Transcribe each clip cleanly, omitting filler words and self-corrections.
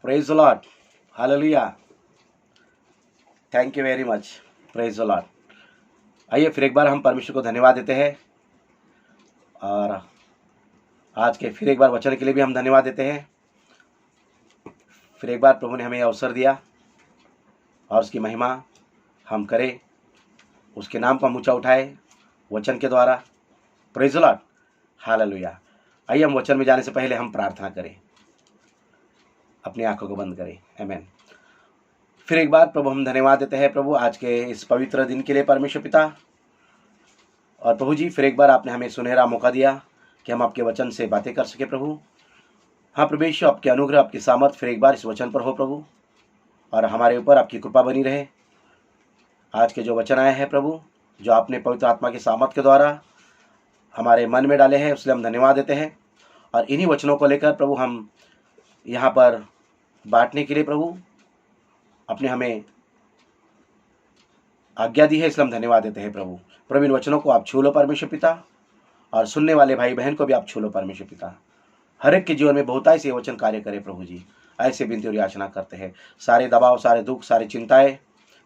Praise the Lord, hallelujah, thank you very much, praise the Lord. आइए फिर एक बार हम परमेश्वर को धन्यवाद देते हैं और आज के फिर एक बार वचन के लिए भी हम धन्यवाद देते हैं। फिर एक बार प्रभु ने हमें अवसर दिया और उसकी महिमा हम करें, उसके नाम को हम ऊंचा उठाए वचन के द्वारा। Praise the Lord, hallelujah. आइए हम वचन में जाने से पहले हम प्रार्थना करें, अपनी आंखों को बंद करें। आमीन। फिर एक बार प्रभु हम धन्यवाद देते हैं प्रभु आज के इस पवित्र दिन के लिए परमेश्वर पिता। और प्रभु जी फिर एक बार आपने हमें सुनहरा मौका दिया कि हम आपके वचन से बातें कर सके प्रभु। हाँ प्रभु, आपके अनुग्रह, आपकी सामर्थ फिर एक बार इस वचन पर हो प्रभु, और हमारे ऊपर आपकी कृपा बनी रहे। आज के जो वचन आए हैं प्रभु, जो आपने पवित्र आत्मा की सामर्थ के द्वारा हमारे मन में डाले हैं, उसलिए हम धन्यवाद देते हैं। और इन्हीं वचनों को लेकर प्रभु हम यहाँ पर बांटने के लिए प्रभु आपने हमें आज्ञा दी है, इसलिए हम धन्यवाद देते हैं प्रभु। प्रभु इन वचनों को आप छू लो परमेश्वर पिता, और सुनने वाले भाई बहन को भी आप छू लो परमेश्वर पिता। हर एक के जीवन में बहुतायत से वचन कार्य करे प्रभु जी, ऐसे विनती और याचना करते हैं। सारे दबाव, सारे दुख, सारी चिंताएं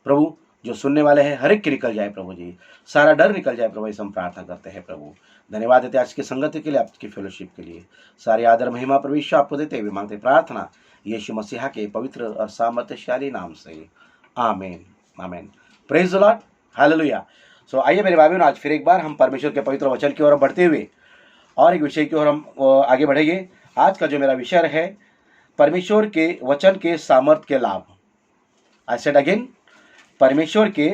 प्रभु जो सुनने वाले हैं हर एक की निकल जाए प्रभु जी, सारा डर निकल जाए प्रभु, इसे हम प्रार्थना करते हैं प्रभु। धन्यवाद देते हैं आज की संगति के लिए, आपकी फेलोशिप के लिए। सारी आदर महिमा प्रवेश आपको देते हुए मांगते प्रार्थना यीशु मसीहा के पवित्र और सामर्थ्यशाली नाम से, आमीन, आमीन। Praise the Lord, hallelujah. So आइए मेरे भाइयों, आज फिर एक बार हम परमेश्वर के पवित्र वचन की ओर बढ़ते हुए और एक विषय की ओर हम आगे बढ़ेंगे। आज का जो मेरा विषय है परमेश्वर के वचन के सामर्थ्य के लाभ। आई सेड अगेन, परमेश्वर के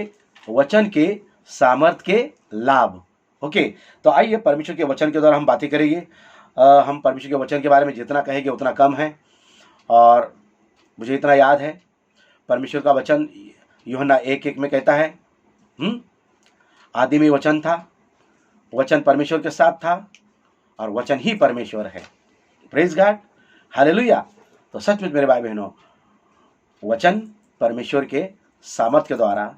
वचन के सामर्थ्य के लाभ। ओके, तो आइए परमेश्वर के वचन के द्वारा हम बातें करेंगे। हम परमेश्वर के वचन के बारे में जितना कहेंगे उतना कम है, और मुझे इतना याद है परमेश्वर का वचन यूहन्ना 1:1 में कहता है, आदि में वचन था, वचन परमेश्वर के साथ था, और वचन ही परमेश्वर है। Praise God, hallelujah. तो सचमुच मेरे भाई बहनों, वचन परमेश्वर के सामर्थ्य के द्वारा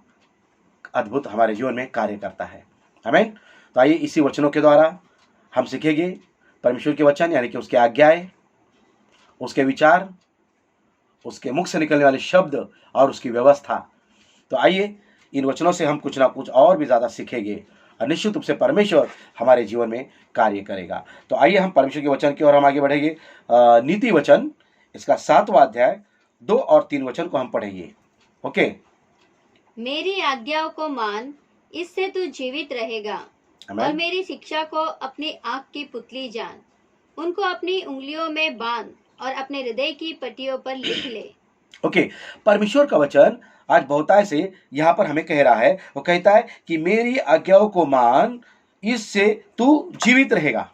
अद्भुत हमारे जीवन में कार्य करता है। आमीन। तो आइए इसी वचनों के द्वारा हम सीखेंगे परमेश्वर के वचन, यानी कि उसके आज्ञाएं, उसके विचार, उसके मुख से निकलने वाले शब्द और उसकी व्यवस्था। तो आइए इन वचनों से हम कुछ ना कुछ और भी ज़्यादा सीखेंगे, और निश्चित रूप से परमेश्वर हमारे जीवन में कार्य करेगा। तो आइए हम परमेश्वर के वचन की ओर हम आगे बढ़ेंगे। नीति वचन, इसका 7वां अध्याय 2 और 3 वचन को हम पढ़ेंगे। ओके। मेरी आज्ञाओं को मान, इससे तू जीवित रहेगा, और मेरी शिक्षा को अपनी आँख की पुतली जान। उनको अपनी उंगलियों में बांध और अपने हृदय की पट्टियों पर लिख ले। ओके, परमेश्वर का वचन आज बहुतायत से यहाँ पर हमें कह रहा है, वो कहता है कि मेरी आज्ञाओं को मान, इससे तू जीवित रहेगा।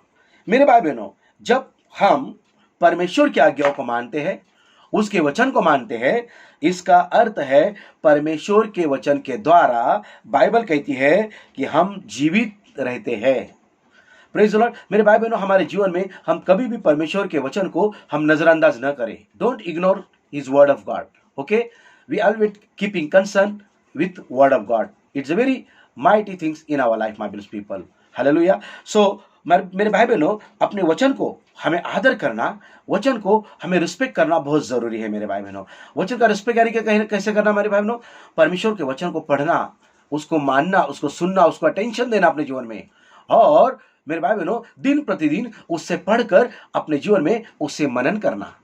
मेरे भाई बहनों, जब हम परमेश्वर की आज्ञाओं को मानते हैं, उसके वचन को मानते हैं, इसका अर्थ है परमेश्वर के वचन के द्वारा बाइबल कहती है कि हम जीवित रहते हैं। Praise the Lord. मेरे भाई बहनों, हमारे जीवन में हम कभी भी परमेश्वर के वचन को हम नजरअंदाज न करें। Don't ignore his word of God. Okay, we always keeping concern with word of God. It's a very mighty things in our life, my believed people. Hallelujah. So मेरे भाई बहनों, अपने वचन को हमें आदर करना, वचन को हमें रिस्पेक्ट करना बहुत जरूरी है मेरे भाई बहनों। वचन का रिस्पेक्ट यानी कि कैसे करना मेरे भाई बहनों? परमेश्वर के वचन को पढ़ना, उसको मानना, उसको सुनना, उसको अटेंशन देना अपने जीवन में, और मेरे भाई बहनों दिन प्रतिदिन उससे पढ़कर अपने जीवन में उससे मनन करना।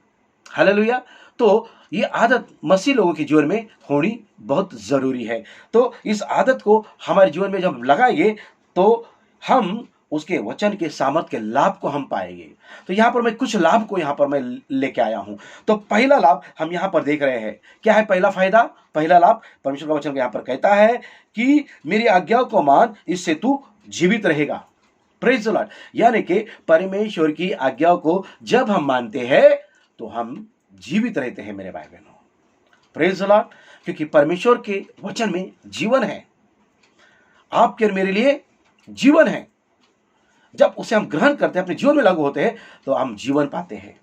हालेलुया। तो ये आदत मसीह लोगों के जीवन में होनी बहुत जरूरी है। तो इस आदत को हमारे जीवन में जब लगाएंगे तो हम उसके वचन के सामर्थ्य के लाभ को हम पाएंगे। तो यहाँ पर मैं कुछ लाभ को यहाँ पर मैं लेके आया हूँ। तो पहला लाभ हम यहाँ पर देख रहे हैं। क्या है पहला फायदा? पहला लाभ परमेश्वर का वचन यहाँ पर कहता है कि मेरी आज्ञाओं को मान, इससे तू जीवित रहेगा। Praise the Lord. यानी कि परमेश्वर की आज्ञाओं को जब हम मानते हैं तो हम जीवित रहते हैं मेरे भाई बहनों। Praise the Lord. क्योंकि परमेश्वर के वचन में जीवन है, आपके और मेरे लिए जीवन है। जब उसे हम ग्रहण करते हैं, अपने जीवन में लागू होते हैं, तो हम जीवन पाते हैं।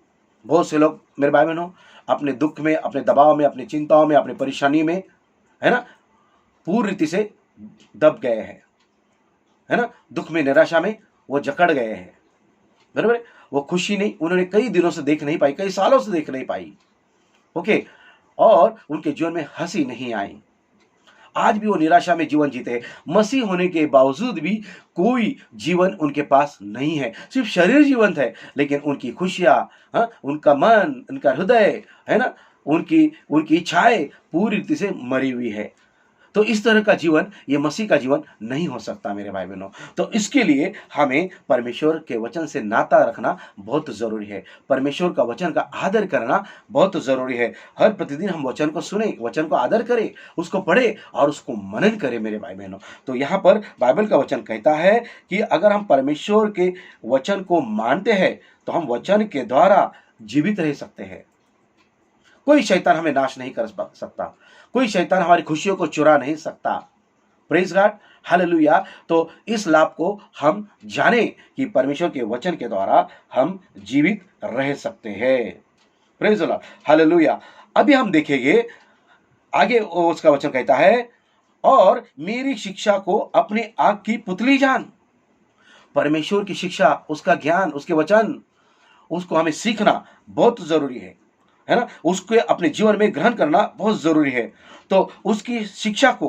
बहुत से लोग मेरे भाई बहनों अपने दुख में, अपने दबाव में, अपनी चिंताओं में, अपनी परेशानी में, है ना, पूरी रीति से दब गए हैं, है ना, दुख में, निराशा में वो जकड़ गए हैं। बराबर, वो खुशी नहीं, उन्होंने कई दिनों से देख नहीं पाई, कई सालों से देख नहीं पाई। ओके, और उनके जीवन में हंसी नहीं आई। आज भी वो निराशा में जीवन जीते हैं। मसीह होने के बावजूद भी कोई जीवन उनके पास नहीं है, सिर्फ शरीर जीवंत है, लेकिन उनकी खुशियां, हाँ, उनका मन, उनका हृदय, है ना, उनकी उनकी इच्छाएं पूरी रीति से मरी हुई है। तो इस तरह का जीवन, ये मसीह का जीवन नहीं हो सकता मेरे भाई बहनों। तो इसके लिए हमें परमेश्वर के वचन से नाता रखना बहुत जरूरी है। परमेश्वर का वचन का आदर करना बहुत जरूरी है। हर प्रतिदिन हम वचन को सुने, वचन को आदर करें, उसको पढ़े और उसको मनन करें मेरे भाई बहनों। तो यहाँ पर बाइबल का वचन कहता है कि अगर हम परमेश्वर के वचन को मानते हैं तो हम वचन के द्वारा जीवित रह सकते हैं। कोई शैतान हमें नाश नहीं कर सकता, कोई शैतान हमारी खुशियों को चुरा नहीं सकता। Praise God, hallelujah. तो इस लाभ को हम जाने कि परमेश्वर के वचन के द्वारा हम जीवित रह सकते हैं। Praise God, hallelujah. अभी हम देखेंगे आगे, उसका वचन कहता है, और मेरी शिक्षा को अपने आग की पुतली जान। परमेश्वर की शिक्षा, उसका ज्ञान, उसके वचन, उसको हमें सीखना बहुत जरूरी है ना, उसको अपने जीवन में ग्रहण करना बहुत जरूरी है। तो उसकी शिक्षा को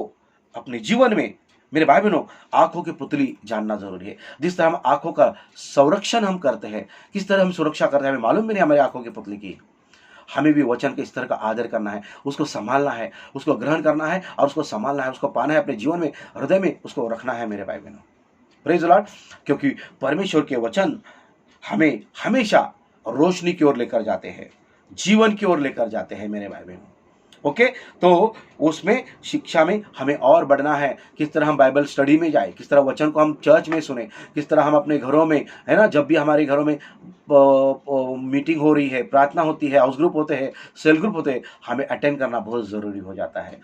अपने जीवन में मेरे भाई बहनों आंखों की पुतली जानना जरूरी है। जिस तरह हम आंखों का संरक्षण हम करते हैं, किस तरह हम सुरक्षा करते हैं, हमें मालूम भी नहीं हमारी आंखों की पुतली की। हमें भी वचन के इस तरह का आदर करना है, उसको संभालना है, उसको ग्रहण करना है और उसको संभालना है, उसको पाना है अपने जीवन में, हृदय में उसको रखना है मेरे भाई बहनों। Praise the Lord. क्योंकि परमेश्वर के वचन हमें हमेशा रोशनी की ओर लेकर जाते हैं, जीवन की ओर लेकर जाते हैं मेरे भाई बहनों। ओके, तो उसमें शिक्षा में हमें और बढ़ना है। किस तरह हम बाइबल स्टडी में जाए, किस तरह वचन को हम चर्च में सुने, किस तरह हम अपने घरों में, है ना, जब भी हमारे घरों में मीटिंग हो रही है, प्रार्थना होती है, हाउस ग्रुप होते हैं, सेल ग्रुप होते हैं, हमें अटेंड करना बहुत ज़रूरी हो जाता है।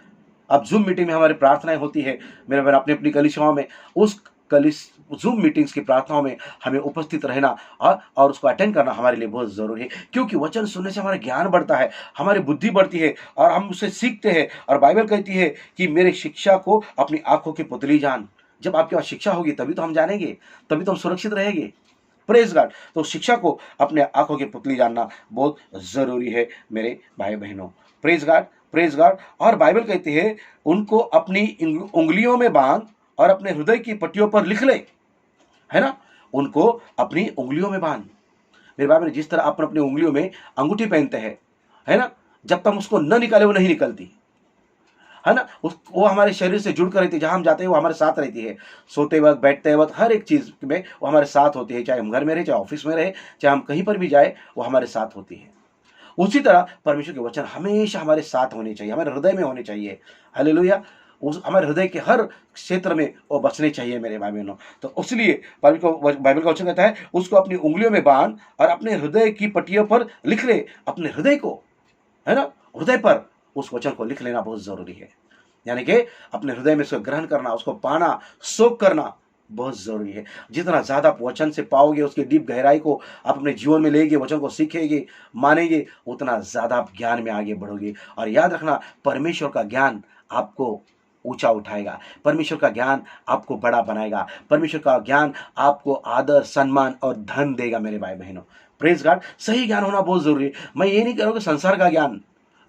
अब जूम मीटिंग में हमारी प्रार्थनाएं होती है मेरे बहन अपनी अपनी कलीसियाओं में, उस जूम मीटिंग्स की प्रार्थनाओं में हमें उपस्थित रहना और उसको अटेंड करना हमारे लिए बहुत जरूरी है। क्योंकि वचन सुनने से हमारा ज्ञान बढ़ता है, हमारी बुद्धि बढ़ती है और हम उसे सीखते हैं। और बाइबल कहती है कि मेरे शिक्षा को अपनी आंखों की पुतली जान। जब आपके पास शिक्षा होगी तभी तो हम जानेंगे, तभी तो हम सुरक्षित रहेंगे। Praise God. तो शिक्षा को अपने आंखों की पुतली जानना बहुत जरूरी है मेरे भाई बहनों। Praise God, praise God. और बाइबल कहती है उनको अपनी उंगलियों में बांध और अपने हृदय की पट्टियों पर लिख ले, है ना, उनको अपनी उंगलियों में बांध। मेरे भाई, जिस तरह आप अपनी उंगलियों में अंगूठी पहनते हैं, है ना, जब तक उसको न निकाले वो नहीं निकलती, है ना, वो हमारे शरीर से जुड़ कर रहती है, जहां हम जाते हैं वो हमारे साथ रहती है, सोते वक्त, बैठते वक्त, हर एक चीज में वो हमारे साथ होती है। चाहे हम घर में रहे, चाहे ऑफिस में रहे, चाहे हम कहीं पर भी जाए, वो हमारे साथ होती है। उसी तरह परमेश्वर के वचन हमेशा हमारे साथ होने चाहिए, हमारे हृदय में होने चाहिए। हालेलुया। उस हमारे हृदय के हर क्षेत्र में वो बसने चाहिए मेरे भाई बहनों। तो इसलिए बाइबल का वचन कहता है उसको अपनी उंगलियों में बांध और अपने हृदय की पट्टियों पर लिख ले। अपने हृदय को, है ना, हृदय पर उस वचन को लिख लेना बहुत जरूरी है। यानी कि अपने हृदय में उसको ग्रहण करना, उसको पाना, सोख करना बहुत जरूरी है। जितना ज्यादा आप वचन से पाओगे, उसकी डीप गहराई को आप अपने जीवन में लेंगे, वचन को सीखेंगे, मानेंगे, उतना ज्यादा आप ज्ञान में आगे बढ़ोगे। और याद रखना, परमेश्वर का ज्ञान आपको ऊंचा उठाएगा, परमेश्वर का ज्ञान आपको बड़ा बनाएगा, परमेश्वर का ज्ञान आपको आदर, सम्मान और धन देगा मेरे भाई बहनों। Praise God. सही ज्ञान होना बहुत जरूरी है। मैं ये नहीं कह रहा हूं कि संसार का ज्ञान,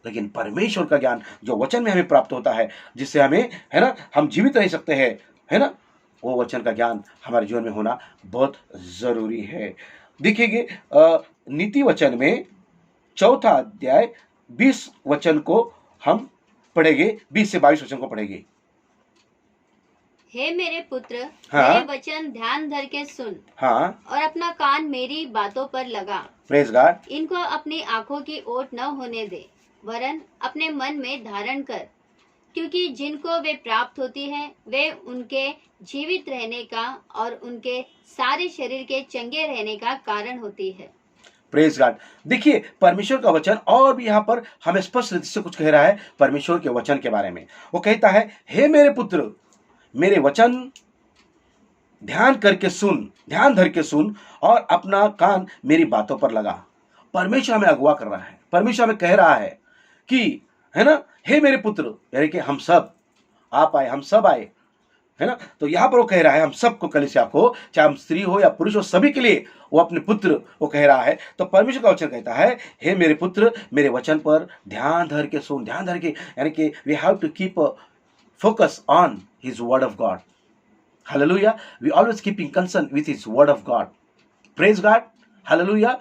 लेकिन परमेश्वर का ज्ञान जो वचन में हमें प्राप्त होता है, जिससे हमें, है ना, हम जीवित रह सकते हैं, है ना, वो वचन का ज्ञान हमारे जीवन में होना बहुत जरूरी है। देखिए नीति वचन में 4 अध्याय 20 वचन को हम पढ़ेंगे, 20 से 22 वचन को पढ़ेंगे। हे मेरे पुत्र, हाँ, मेरे वचन ध्यान धर के सुन, हाँ, और अपना कान मेरी बातों पर लगा। Praise God. इनको अपनी आंखों की ओट न होने दे, वरन अपने मन में धारण कर, क्योंकि जिनको वे प्राप्त होती है वे उनके जीवित रहने का और उनके सारे शरीर के चंगे रहने का कारण होती है। Praise God. देखिए परमेश्वर का वचन और भी यहाँ पर हमें स्पष्ट रीति से कुछ कह रहा है परमेश्वर के वचन के बारे में। वो कहता है, हे मेरे पुत्र, मेरे वचन ध्यान करके सुन, ध्यान धर के सुन और अपना कान मेरी बातों पर लगा। परमेश्वर हमें अगुवा कर रहा है, परमेश्वर हमें कह रहा है कि, है ना, हे मेरे पुत्र, यानी कि हम सब, आप आए, हम सब आए, है ना। तो यहाँ पर वो कह रहा है हम सबको, कलीसिया को, चाहे हम स्त्री हो या पुरुष हो, सभी के लिए वो अपने पुत्र वो कह रहा है। तो परमेश्वर का वचन कहता है, हे मेरे पुत्र, मेरे वचन पर ध्यान धर के सुन, ध्यान धर के, यानी कि we have to keep focus on his word of God. Hallelujah. We always keeping concern with his word of God. Praise God. Hallelujah.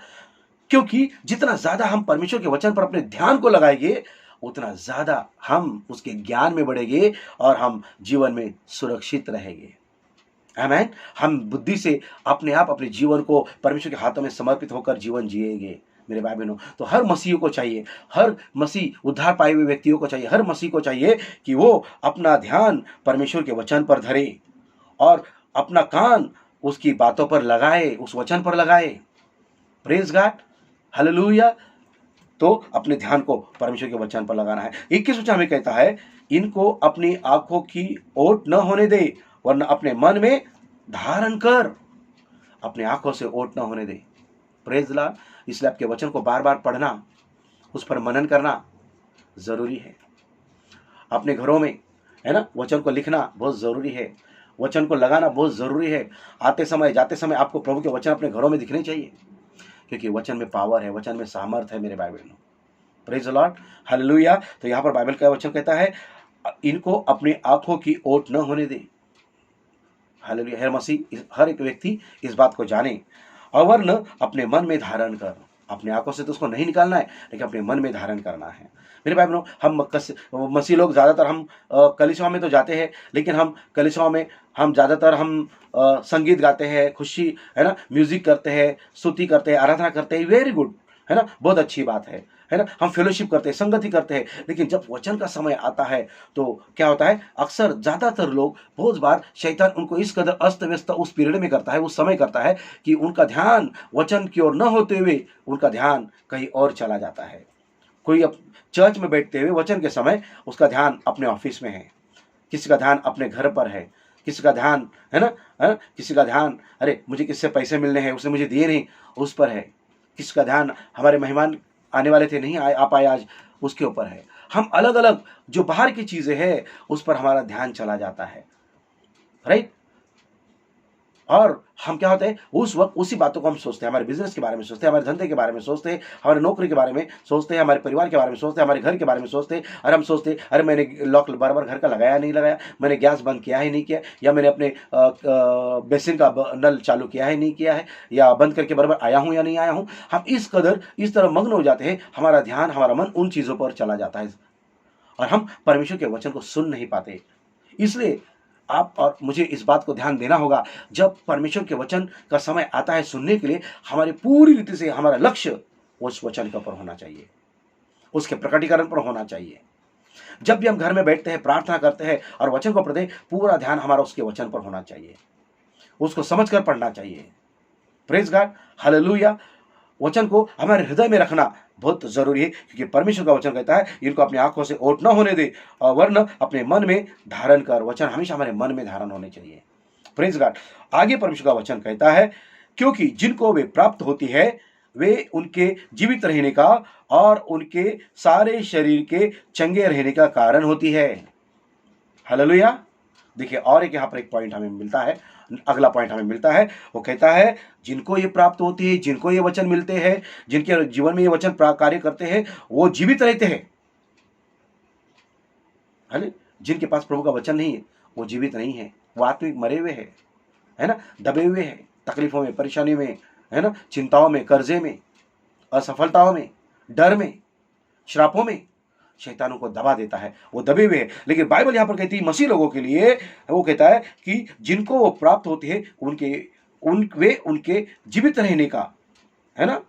क्योंकि जितना ज्यादा हम परमेश्वर के वचन पर अपने ध्यान को लगाएंगे, उतना ज्यादा हम उसके ज्ञान में बढ़ेंगे और हम जीवन में सुरक्षित रहेंगे। आमीन। हम बुद्धि से अपने आप अपने जीवन को परमेश्वर के हाथों में समर्पित होकर जीवन जिएंगे। मेरे भाई बहनों, तो हर मसीह को चाहिए, हर मसीह उद्धार पाए हुए व्यक्तियों को चाहिए, हर मसीह को चाहिए कि वो अपना ध्यान परमेश्वर के वचन पर धरे और अपना कान उसकी बातों पर लगाए, उस वचन पर लगाए। Praise God, hallelujah. तो अपने ध्यान को परमेश्वर के वचन पर लगाना है। 21 वचन हमें कहता है, इनको अपनी आंखों की ओट न होने दे, वरना अपने मन में धारण कर। अपने आंखों से ओट न होने दे। Praise Lord. इसलिए आपके वचन को बार बार पढ़ना, उस पर मनन करना जरूरी है। अपने घरों में, है ना, वचन को लिखना बहुत जरूरी है, वचन को लगाना बहुत जरूरी है। आते समय जाते समय आपको प्रभु के वचन अपने घरों में दिखने चाहिए, क्योंकि वचन में पावर है, वचन में सामर्थ है मेरे भाई बहनों। Praise the Lord, hallelujah. तो यहाँ पर बाइबल का वचन कहता है, इनको अपनी आंखों की ओट न होने दे। हालेलुया। हर मसीह, हर एक व्यक्ति इस बात को जाने, और वरन अपने मन में धारण कर। अपने आंखों से तो उसको नहीं निकालना है, लेकिन अपने मन में धारण करना है। मेरे भाई बहनों, हम मसीह लोग ज़्यादातर हम कलीसियाओं में तो जाते हैं, लेकिन हम कलीसियाओं में हम ज़्यादातर हम संगीत गाते हैं, खुशी, है ना, म्यूजिक करते हैं, स्तुति करते हैं, आराधना करते हैं, वेरी गुड, है ना, बहुत अच्छी बात है ना। हम फेलोशिप करते हैं, संगति करते हैं, लेकिन जब वचन का समय आता है तो क्या होता है, अक्सर ज़्यादातर लोग, बहुत बार शैतान उनको इस कदर अस्त व्यस्त उस पीरियड में करता है, उस समय करता है कि उनका ध्यान वचन की ओर न होते हुए उनका ध्यान कहीं और चला जाता है। कोई अब चर्च में बैठते हुए वचन के समय उसका ध्यान अपने ऑफिस में है, किसी का ध्यान अपने घर पर है, किसी का ध्यान, है ना, किसी का ध्यान, अरे मुझे किससे पैसे मिलने हैं, उसने मुझे दिए नहीं, उस पर है। किसी का ध्यान, हमारे मेहमान आने वाले थे, नहीं आ पाए आज, उसके ऊपर है। हम अलग अलग जो बाहर की चीजें हैं उस पर हमारा ध्यान चला जाता है, राइट। और हम क्या होते हैं, उस वक्त उसी बातों को हम सोचते हैं, हमारे बिजनेस के बारे में सोचते हैं, हमारे धंधे के बारे में सोचते हैं, हमारे नौकरी के बारे में सोचते हैं, हमारे परिवार के बारे में सोचते हैं, हमारे घर के बारे में सोचते हैं। और हम सोचते हैं, अरे मैंने लॉक बराबर घर का लगाया नहीं लगाया, मैंने गैस बंद किया है नहीं किया, या मैंने अपने बेसिन का नल चालू किया है नहीं किया है, या बंद करके बराबर आया हूँ या नहीं आया हूँ। हम इस कदर इस तरह मग्न हो जाते हैं, हमारा ध्यान, हमारा मन उन चीज़ों पर चला जाता है और हम परमेश्वर के वचन को सुन नहीं पाते। इसलिए आप और मुझे इस बात को ध्यान देना होगा, जब परमेश्वर के वचन का समय आता है सुनने के लिए, हमारी पूरी रीति से हमारा लक्ष्य उस वचन के ऊपर होना चाहिए, उसके प्रकटीकरण पर होना चाहिए। जब भी हम घर में बैठते हैं, प्रार्थना करते हैं और वचन को पढ़ते हैं, पूरा ध्यान हमारा उसके वचन पर होना चाहिए, उसको समझकर पढ़ना चाहिए। Praise God, hallelujah. वचन को हमारे हृदय में रखना बहुत जरूरी है, क्योंकि परमेश्वर का वचन कहता है, इनको अपनी आंखों से ओट न होने दे, वरन अपने मन में धारण कर। वचन हमेशा हमारे मन में धारण होने चाहिए। Praise God. आगे परमेश्वर का वचन कहता है, क्योंकि जिनको वे प्राप्त होती है वे उनके जीवित रहने का और उनके सारे शरीर के चंगे रहने का कारण होती है। हालेलुया। देखिए, और एक यहाँ पर एक पॉइंट हमें मिलता है, अगला पॉइंट हमें मिलता है, वो कहता है, जिनको ये प्राप्त होती है, जिनको ये वचन मिलते हैं, जिनके जीवन में ये वचन कार्य करते हैं, वो जीवित रहते हैं। जिनके पास प्रभु का वचन नहीं है वो जीवित नहीं है, वो आत्मिक मरे हुए हैं, है ना, दबे हुए हैं, तकलीफों में, परेशानी में, है ना, चिंताओं में, कर्जे में, असफलताओं में, डर में, श्रापों में शैतानों को दबा देता है, वो दबे हुए हैं। लेकिन बाइबल यहां पर कहती है मसीह लोगों के लिए, वो कहता है कि जिनको वो प्राप्त होती है वे उनके जीवित रहने का, है ना,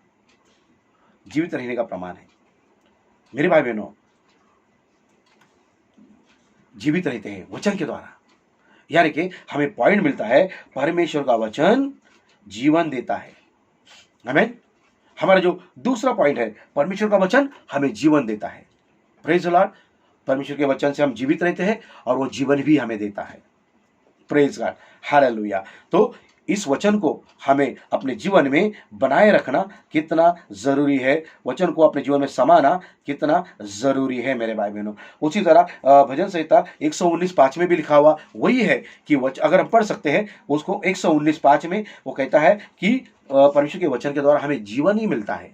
जीवित रहने का प्रमाण है। मेरे भाई बहनों, जीवित रहते हैं वचन के द्वारा, यानी कि हमें पॉइंट मिलता है, परमेश्वर का वचन जीवन देता है। आमीन। हमारा जो दूसरा पॉइंट है, परमेश्वर का वचन हमें जीवन देता है। Praise the Lord. परमेश्वर के वचन से हम जीवित रहते हैं और वो जीवन भी हमें देता है। Praise God, hallelujah. तो इस वचन को हमें अपने जीवन में बनाए रखना कितना जरूरी है, वचन को अपने जीवन में समाना कितना जरूरी है मेरे भाई बहनों। उसी तरह भजन संहिता 119:5 में भी लिखा हुआ वही है कि अगर हम पढ़ सकते हैं उसको 119:5 में, वो कहता है कि परमेश्वर के वचन के द्वारा हमें जीवन ही मिलता है।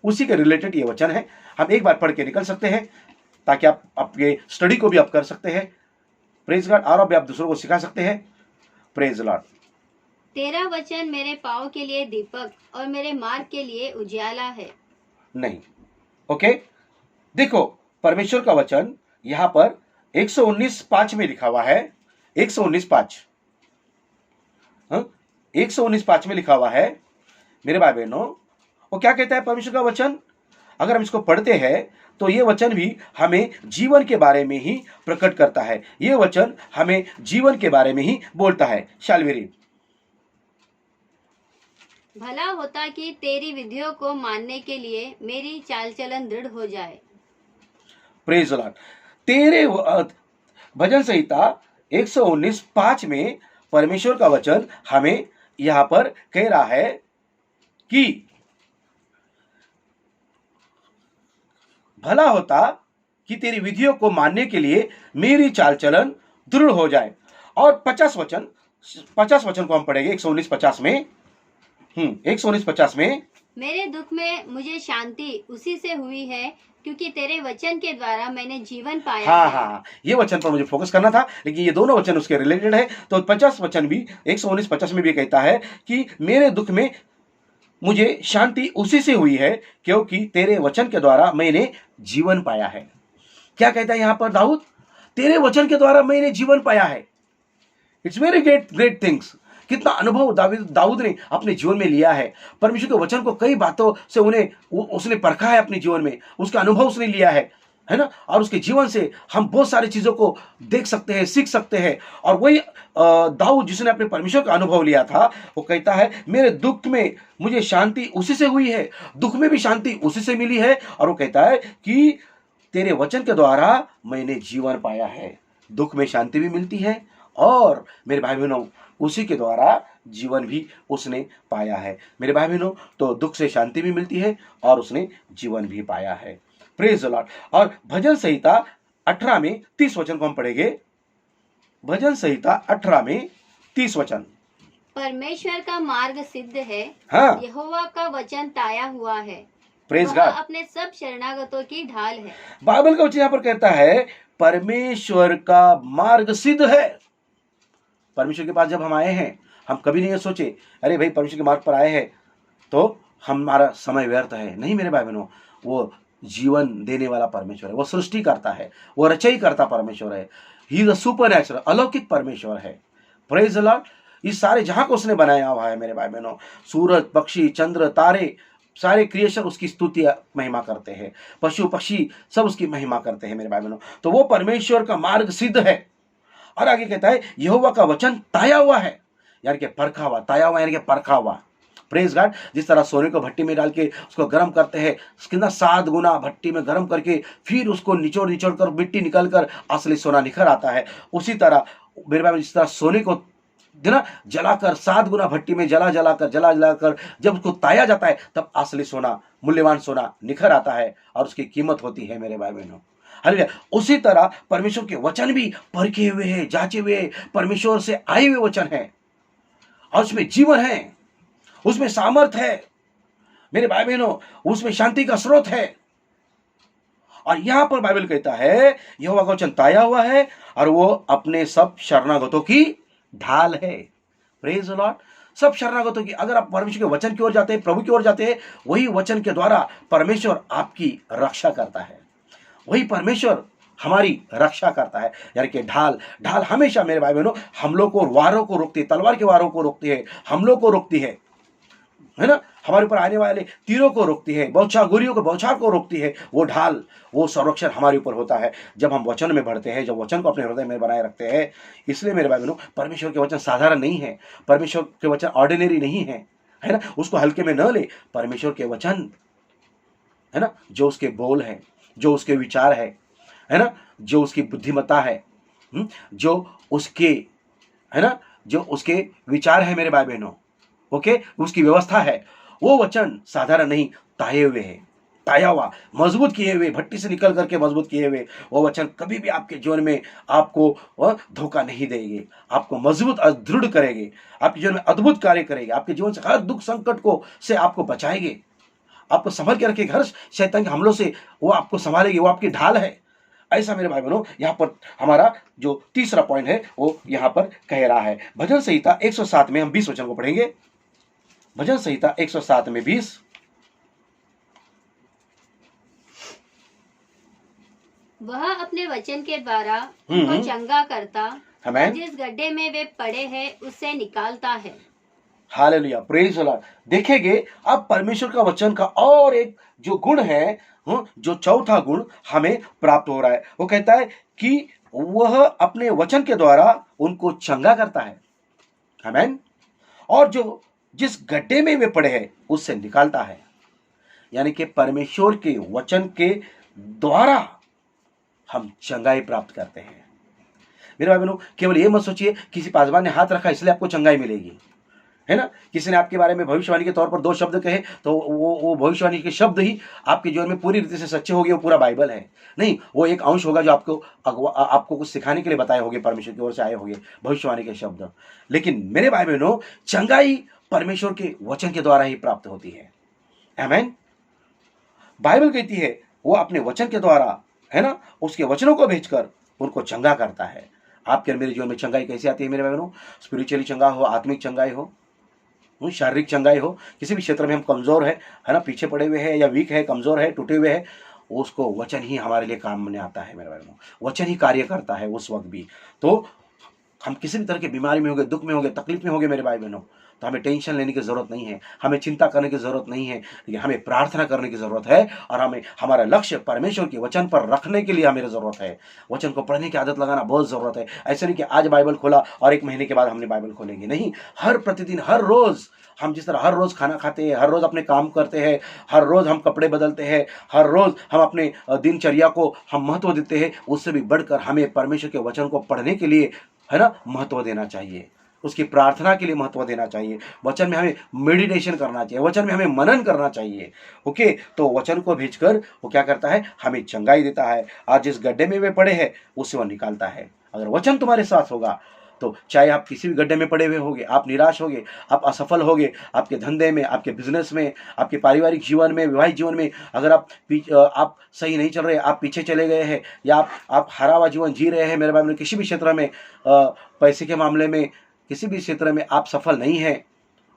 उसी के रिलेटेड ये वचन है, हम एक बार पढ़ के निकल सकते हैं ताकि आप आपके स्टडी को भी आप कर सकते हैं। Praise God. और आप दूसरों को सिखा सकते हैं। Praise Lord. तेरा वचन मेरे पाँव के लिए दीपक और मेरे मार्ग के लिए उजियाला है। नहीं, ओके, देखो परमेश्वर का वचन यहां पर 119:5 में लिखा हुआ है। 119:5 119:5 में लिखा हुआ है मेरे भाई बहनों। वो क्या कहता है परमेश्वर का वचन? अगर हम इसको पढ़ते हैं तो ये वचन भी हमें जीवन के बारे में ही प्रकट करता है। ये वचन हमें जीवन के बारे में ही बोलता है। Shall we read? भला होता कि तेरी विधियों को मानने के लिए मेरी चाल चलन दृढ़ हो जाए। Praise the Lord. तेरे भजन संहिता 119:5 में परमेश्वर का वचन हमें यहां पर कह रहा है कि भला होता कि तेरी विधियों को मानने के लिए मेरी चाल चलन दृढ़ हो जाए। और 50 वचन को हम पढ़ेंगे 119:50 में। 119:50 में, मेरे दुख में मुझे शांति उसी से हुई है क्योंकि तेरे वचन के द्वारा मैंने जीवन पाया है। हाँ, ये वचन पर मुझे फोकस करना था, लेकिन ये दोनों वचन उसके रिलेटेड है। तो 50 वचन भी 119:50 में भी कहता है कि मेरे दुख में मुझे शांति उसी से हुई है क्योंकि तेरे वचन के द्वारा मैंने जीवन पाया है। क्या कहता है यहां पर दाऊद? तेरे वचन के द्वारा मैंने जीवन पाया है। It's very great things. कितना अनुभव दाऊद ने अपने जीवन में लिया है। परमेश्वर के वचन को कई बातों से उसने परखा है अपने जीवन में, उसका अनुभव उसने लिया है ना। और उसके जीवन से हम बहुत सारी चीजों को देख सकते हैं, सीख सकते हैं। और वही दाऊद जिसने अपने परमेश्वर का अनुभव लिया था, वो कहता है मेरे दुख में मुझे शांति उसी से हुई है, दुख में भी शांति उसी से मिली है। और वो कहता है कि तेरे वचन के द्वारा मैंने जीवन पाया है। दुख में शांति भी मिलती है और मेरे भाई बहनों उसी के द्वारा जीवन भी उसने पाया है। मेरे भाई बहनों, तो दुख से शांति भी मिलती है और उसने जीवन भी पाया है। Praise the Lord. और भजन संहिता 18 में 30 वचन को हम पढ़ेंगे। भजन संहिता 18 में 30 वचन। परमेश्वर का मार्ग सिद्ध है, हाँ, यहोवा का वचन ताया हुआ है, प्रेज वह गॉड। अपने सब शरणागतों की ढाल है। बाइबल का वचन यहाँ पर कहता है परमेश्वर का मार्ग सिद्ध है। परमेश्वर के पास जब हम आए हैं, हम कभी नहीं सोचे अरे भाई परमेश्वर के मार्ग पर आए हैं तो हमारा समय व्यर्थ है। नहीं मेरे भाई बहनों, वो जीवन देने वाला परमेश्वर है, वो सृष्टि करता है, वो रचयी करता परमेश्वर है। ही इज अ सुपरनैचुरल, अलौकिक परमेश्वर है। Praise the Lord. इस सारे जहां को उसने बनाया हुआ है मेरे भाई बहनों। सूरज, पक्षी, चंद्र, तारे, सारे क्रिएशन उसकी स्तुति महिमा करते हैं। पशु पक्षी सब उसकी महिमा करते हैं मेरे भाई बहनों। तो वो परमेश्वर का मार्ग सिद्ध है। और आगे कहता है यहोवा का वचन ताया हुआ है, यानी कि परखा हुआ। ताया हुआ यानी कि परखा हुआ। Praise God. जिस तरह सोने को भट्टी में डाल के उसको गर्म करते हैं, कितना 7 गुना भट्टी में गर्म करके फिर उसको निचोड़ कर मिट्टी निकल कर असली सोना निखर आता है, उसी तरह मेरे भाई जिस तरह सोने को जलाकर 7 गुना भट्टी में जला कर जब उसको ताया जाता है तब असली सोना, मूल्यवान सोना निखर आता है और उसकी कीमत होती है मेरे भाई बहनों। हालेलुया। उसी तरह परमेश्वर के वचन भी परखे हुए हैं, जांचे हुए, परमेश्वर से आए हुए वचन है और उसमें जीवन है, उसमें सामर्थ है मेरे भाई बहनों, उसमें शांति का स्रोत है। और यहां पर बाइबल कहता है यहोवा का वचन ताया हुआ है और वो अपने सब शरणागतों की ढाल है। Praise the Lord. सब शरणागतों की, अगर आप परमेश्वर के वचन की ओर जाते हैं, प्रभु की ओर जाते हैं, वही वचन के द्वारा परमेश्वर आपकी रक्षा करता है। वही परमेश्वर हमारी रक्षा करता है, यानी कि ढाल हमेशा मेरे भाई बहनों हमलों को, वारों को रोकती है, तलवार के वारों को रोकती है, हमलों को रोकती है ना, हमारे ऊपर आने वाले तीरों को रोकती है, गोलियों को, बौछार को रोकती है। वो ढाल, वो संरक्षण हमारे ऊपर होता है जब हम वचन में बढ़ते हैं, जब वचन को अपने हृदय में बनाए रखते हैं। इसलिए मेरे भाई बहनों परमेश्वर के वचन साधारण नहीं है, परमेश्वर के वचन ऑर्डिनरी नहीं है, है ना। उसको हल्के में न ले। परमेश्वर के वचन है ना, जो उसके बोल है, जो उसके विचार है ना, जो उसकी बुद्धिमत्ता है, जो उसके है ना जो उसके विचार है मेरे भाई बहनों, ओके, उसकी व्यवस्था है, वो वचन साधारण नहीं, ताये हुए है, ताया हुआ, मजबूत किए हुए, भट्टी से निकल करके मजबूत किए हुए वो वचन कभी भी आपके जीवन में आपको धोखा नहीं देंगे, आपको मजबूत और दृढ़ करेंगे, आपके जीवन में अद्भुत कार्य करेंगे, आपके जीवन से हर दुख संकट को से आपको बचाएंगे, आपको संभल के रखेगा, हर शैतान के हमलों से वो आपको संभालेगी, वो आपकी ढाल है। ऐसा मेरे भाई बहनों यहाँ पर हमारा जो तीसरा पॉइंट है वो यहाँ पर कह रहा है। भजन संहिता 107 में हम 20 वचन को पढ़ेंगे। भजन संहिता 107 में 20। वह अपने वचन के द्वारा उनको चंगा करता, आमीन। जिस गड्ढे में वे पड़े हैं उससे निकालता है। Hallelujah, praise the Lord. देखेंगे अब परमेश्वर का वचन का और एक जो गुण है, जो चौथा गुण हमें प्राप्त हो रहा है, वो कहता है कि वह अपने वचन के द्वारा उनको चंगा करता है, आमीन, और जो जिस गड्ढे में वे पड़े हैं उससे निकालता है। यानी कि परमेश्वर के वचन के द्वारा हम चंगाई प्राप्त करते हैं। मेरे भाई बहनों, केवल ये मत सोचिए किसी पासवान ने हाथ रखा इसलिए आपको चंगाई मिलेगी, है ना। किसी ने आपके बारे में भविष्यवाणी के तौर पर 2 शब्द कहे तो वो भविष्यवाणी के शब्द ही आपके जीवन में पूरी रीति से सच्चे होंगे, वो पूरा बाइबल है नहीं, वो एक अंश होगा जो आपको कुछ सिखाने के लिए बताए होंगे, परमेश्वर की ओर से आए होंगे भविष्यवाणी के शब्द। लेकिन मेरे भाई बहनों, चंगाई परमेश्वर के वचन के द्वारा ही प्राप्त होती है, आमीन। बाइबल कहती है वो अपने वचन के द्वारा, है ना, उसके वचनों को भेजकर उनको चंगा करता है। आपके मेरे जीवन में चंगाई कैसे आती है मेरे भाई बहनों? स्पिरिचुअली चंगा हो, आत्मिक चंगाई हो, शारीरिक चंगाई हो, किसी भी क्षेत्र में हम कमजोर है ना, पीछे पड़े हुए हैं या वीक है, कमजोर है, टूटे हुए हैं, उसको वचन ही हमारे लिए काम में आता है मेरे भाई बहनों, वचन ही कार्य करता है उस वक्त भी। तो हम किसी भी तरह की बीमारी में होंगे, दुख में होंगे, तकलीफ में होंगे मेरे भाई बहनों, तो हमें टेंशन लेने की जरूरत नहीं है, हमें चिंता करने की जरूरत नहीं है, लेकिन हमें प्रार्थना करने की जरूरत है, और हमें हमारा लक्ष्य परमेश्वर के वचन पर रखने के लिए हमें जरूरत है। वचन को पढ़ने की आदत लगाना बहुत जरूरत है। ऐसा नहीं कि आज बाइबल खोला और 1 महीने के बाद हमने बाइबल खोलेंगे, नहीं, हर प्रतिदिन, हर रोज हम जिस तरह हर रोज खाना खाते हैं, हर रोज अपने काम करते हैं, हर रोज हम कपड़े बदलते हैं, हर रोज हम अपने दिनचर्या को हम महत्व देते हैं, उससे भी बढ़कर हमें परमेश्वर के वचन को पढ़ने के लिए, है ना, महत्व देना चाहिए, उसकी प्रार्थना के लिए महत्व देना चाहिए, वचन में हमें मेडिटेशन करना चाहिए, वचन में हमें मनन करना चाहिए, ओके। तो वचन को भेजकर वो क्या करता है? हमें चंगाई देता है, आज जिस गड्ढे में वे पड़े हैं उससे वो निकालता है। अगर वचन तुम्हारे साथ होगा तो चाहे आप किसी भी गड्ढे में पड़े हुए होगे, आप निराश होगे, आप असफल होगे, आपके धंधे में, आपके बिजनेस में, आपके पारिवारिक जीवन में, विवाहिक जीवन में, अगर आप सही नहीं चल रहे, आप पीछे चले गए हैं, या आप हरा हुआ जीवन जी रहे हैं मेरे भाई, किसी भी क्षेत्र में, पैसे के मामले में, किसी भी क्षेत्र में आप सफल नहीं हैं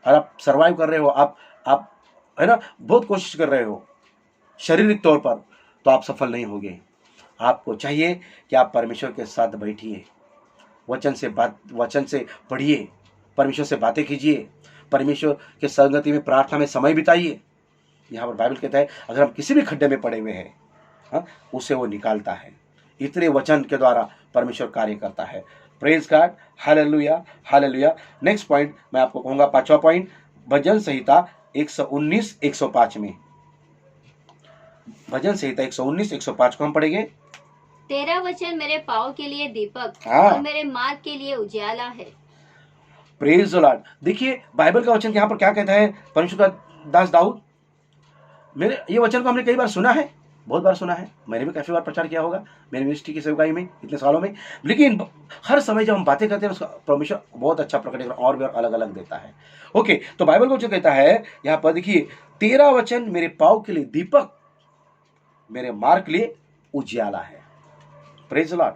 और आप सर्वाइव कर रहे हो, आप है ना, बहुत कोशिश कर रहे हो शारीरिक तौर पर, तो आप सफल नहीं होगे। आपको चाहिए कि आप परमेश्वर के साथ बैठिए, वचन से पढ़िए, परमेश्वर से बातें कीजिए, परमेश्वर के संगति में, प्रार्थना में समय बिताइए। यहाँ पर बाइबल कहता है अगर हम किसी भी खड्डे में पड़े हुए हैं, हाँ, उसे वो निकालता है। इतने वचन के द्वारा परमेश्वर कार्य करता है। Praise God, hallelujah, hallelujah. Next point मैं आपको कहूंगा, 5वां पॉइंट, भजन संहिता 119 105 में, भजन संहिता 119 105 को हम पढ़ेंगे। तेरा वचन मेरे पाँव के लिए दीपक और मेरे मार्ग के लिए उजाला है। Praise the Lord. देखिए बाइबल का वचन यहाँ पर क्या कहता है परमेश्वर का दास दाऊद। ये वचन को हमने कई बार सुना है, बहुत बार सुना है, मैंने भी काफी बार प्रचार किया होगा मेरी मिनिस्ट्री की सेवकाई में इतने सालों में, लेकिन हर समय जब हम बातें करते हैं उसका परमेश्वर बहुत अच्छा प्रकटीकरण और भी अलग अलग देता है। ओके, तो बाइबल को जो कहता है यहाँ पर देखिए, तेरा वचन मेरे पाँव के लिए दीपक, मेरे मार्ग के लिए उजियाला है। Praise the Lord.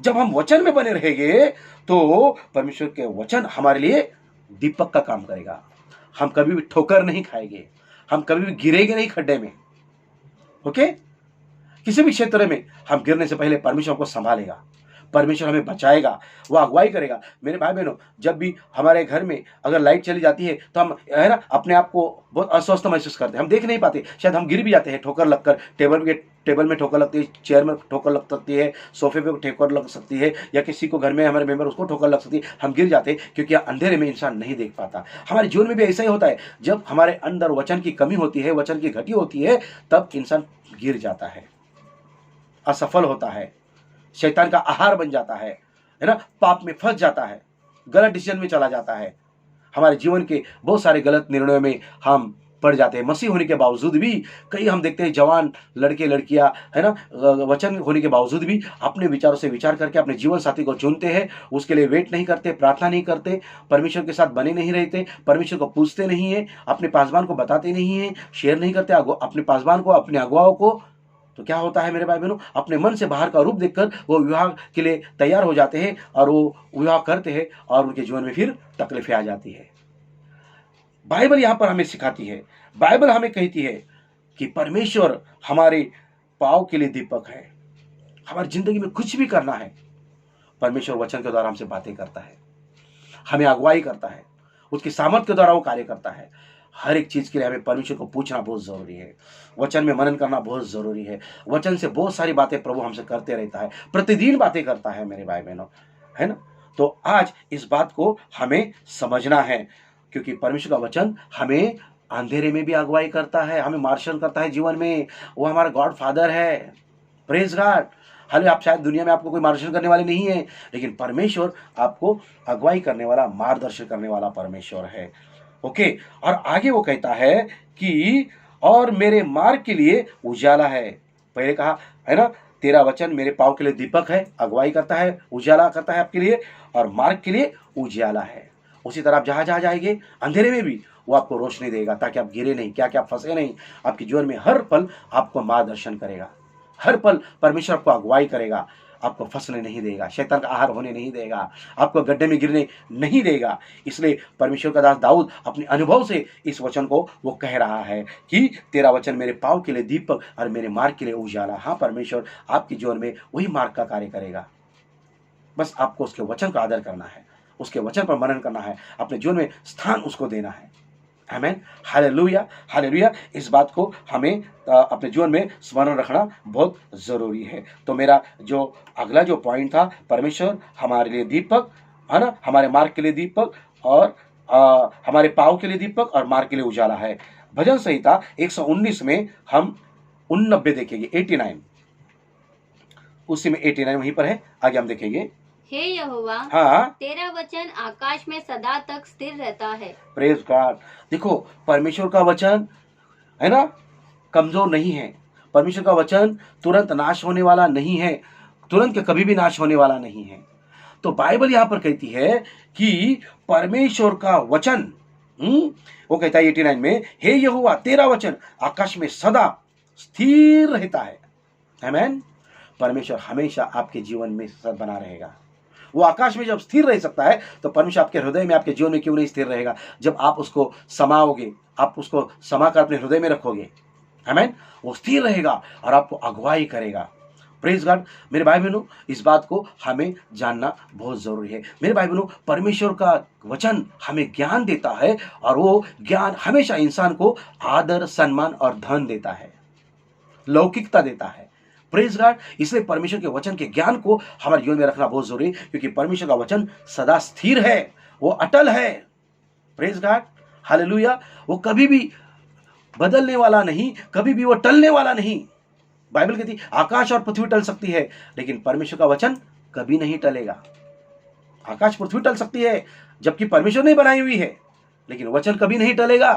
जब हम वचन में बने रहेंगे तो परमेश्वर के वचन हमारे लिए दीपक का काम करेगा। हम कभी भी ठोकर नहीं खाएंगे, हम कभी भी गिरेंगे नहीं खड्डे में, ओके। किसी भी क्षेत्र में हम गिरने से पहले परमेश्वर को संभालेगा, परमेश्वर हमें बचाएगा, वो अगुवाई करेगा। मेरे भाई बहनों, जब भी हमारे घर में अगर लाइट चली जाती है तो हम, है ना, अपने आप को बहुत अस्वस्थ महसूस करते हैं, हम देख नहीं पाते, शायद हम गिर भी जाते हैं, ठोकर लगकर, टेबल में ठोकर लगती है, चेयर में ठोकर लग सकती है, सोफे पे ठोकर लग सकती है, या किसी को घर में हमारे मेंबर उसको ठोकर लग सकती है, हम गिर जाते हैं क्योंकि अंधेरे में इंसान नहीं देख पाता। हमारे जीवन में भी ऐसा ही होता है, जब हमारे अंदर वचन की कमी होती है, वचन की घटी होती है, तब इंसान गिर जाता है, असफल होता है, शैतान का आहार बन जाता है ना, पाप में फंस जाता है। गलत डिसीजन में चला जाता है। हमारे जीवन के बहुत सारे गलत निर्णयों में हम पड़ जाते हैं। मसीह होने के बावजूद भी कई हम देखते हैं जवान लड़के लड़कियां, है ना, वचन होने के बावजूद भी अपने विचारों से विचार करके अपने जीवन साथी को चुनते हैं, उसके लिए वेट नहीं करते, प्रार्थना नहीं करते, परमेश्वर के साथ बने नहीं रहते, परमेश्वर को पूछते नहीं है, अपने पासवान को बताते नहीं है, शेयर नहीं करते अपने पासवान को, अपने अगुवाओं को। तो क्या होता है मेरे भाई बहनों, अपने मन से बाहर का रूप देखकर वो विवाह के लिए तैयार हो जाते हैं और वो विवाह करते हैं और उनके जीवन में फिर तकलीफें आ जाती है। बाइबल यहां पर हमें सिखाती है, बाइबल हमें कहती है कि परमेश्वर हमारे पाँव के लिए दीपक है। हमारी जिंदगी में कुछ भी करना है, परमेश्वर वचन के द्वारा हमसे बातें करता है, हमें अगुवाई करता है, उसकी सामर्थ के द्वारा वो कार्य करता है। हर एक चीज के लिए हमें परमेश्वर को पूछना बहुत जरूरी है, वचन में मनन करना बहुत जरूरी है। वचन से बहुत सारी बातें प्रभु हमसे करते रहता है, प्रतिदिन बातें करता है मेरे भाई बहनों, है ना। तो आज इस बात को हमें समझना है, क्योंकि परमेश्वर का वचन हमें अंधेरे में भी अगुवाई करता है, हमें मार्शल करता है जीवन में। वो हमारा गॉड फादर है, प्रेज गॉड। हाल आप शायद दुनिया में आपको कोई मार्गदर्शन करने वाले नहीं है, लेकिन परमेश्वर आपको अगुवाई करने वाला, मार्गदर्शन करने वाला परमेश्वर है। ओके, और आगे वो कहता है कि और मेरे मार्ग के लिए उजाला है। पहले कहा है ना, तेरा वचन मेरे पाँव के लिए दीपक है, अगुवाई करता है, उजाला करता है आपके लिए, और मार्ग के लिए उजाला है। उसी तरह आप जहां जहां जाएंगे अंधेरे में भी वो आपको रोशनी देगा, ताकि आप गिरे नहीं, क्या क्या फंसे नहीं। आपके जीवन में हर पल आपको मार्गदर्शन करेगा, हर पल परमेश्वर आपको अगुवाई करेगा, आपको फंसने नहीं देगा, शैतान का आहार होने नहीं देगा, आपको गड्ढे में गिरने नहीं देगा। इसलिए परमेश्वर का दास दाऊद अपने अनुभव से इस वचन को वो कह रहा है कि तेरा वचन मेरे पाँव के लिए दीपक और मेरे मार्ग के लिए उजाला। हाँ, परमेश्वर आपके जीवन में वही मार्ग का कार्य करेगा। बस आपको उसके वचन का आदर करना है, उसके वचन पर मनन करना है, अपने जीवन में स्थान उसको देना है। आमेन, हालेलुया, हालेलुया। इस बात को हमें अपने जीवन में स्मरण रखना बहुत जरूरी है। तो मेरा जो अगला जो पॉइंट था, परमेश्वर हमारे लिए दीपक, है ना, हमारे मार्ग के लिए दीपक, और हमारे पाँव के लिए दीपक और मार्ग के लिए उजाला है। भजन संहिता 119 में हम 89 देखेंगे, 89, उसी में 89 वहीं पर है, आगे हम देखेंगे। हे यहोवा, हाँ, तेरा वचन आकाश में सदा तक स्थिर रहता है। Praise God. देखो, परमेश्वर का वचन है ना, कमजोर नहीं है। परमेश्वर का वचन तुरंत नाश होने वाला नहीं है, तुरंत के कभी भी नाश होने वाला नहीं है। तो बाइबल यहां पर कहती है कि परमेश्वर का वचन, वो कहता है 89 में, हे यहोवा, तेरा वचन आकाश में सदा स्थिर रहता है। आमेन। परमेश्वर हमेशा आपके जीवन में सदा बना रहेगा। वो आकाश में जब स्थिर रह सकता है, तो परमेश्वर आपके हृदय में, आपके जीवन में क्यों नहीं स्थिर रहेगा? जब आप उसको समाओगे, आप उसको समाकर अपने हृदय में रखोगे, आमेन, वो स्थिर रहेगा और आपको अगुवाई करेगा। Praise God. मेरे भाई बहनों, इस बात को हमें जानना बहुत जरूरी है। मेरे भाई बहनों, परमेश्वर का वचन हमें ज्ञान देता है, और वो ज्ञान हमेशा इंसान को आदर, सम्मान और धन देता है, लौकिकता देता है। Praise God. इसलिए परमेश्वर के वचन के ज्ञान को हमारे जीवन में रखना बहुत जरूरी है, क्योंकि परमेश्वर का वचन सदा स्थिर है, वो अटल है। Praise God, hallelujah. वो कभी भी बदलने वाला नहीं, कभी भी वो टलने वाला नहीं। बाइबल कहती है आकाश और पृथ्वी टल सकती है, लेकिन परमेश्वर का वचन कभी नहीं टलेगा। आकाश पृथ्वी टल सकती है, जबकि परमेश्वर ने बनाई हुई है, लेकिन वचन कभी नहीं टलेगा।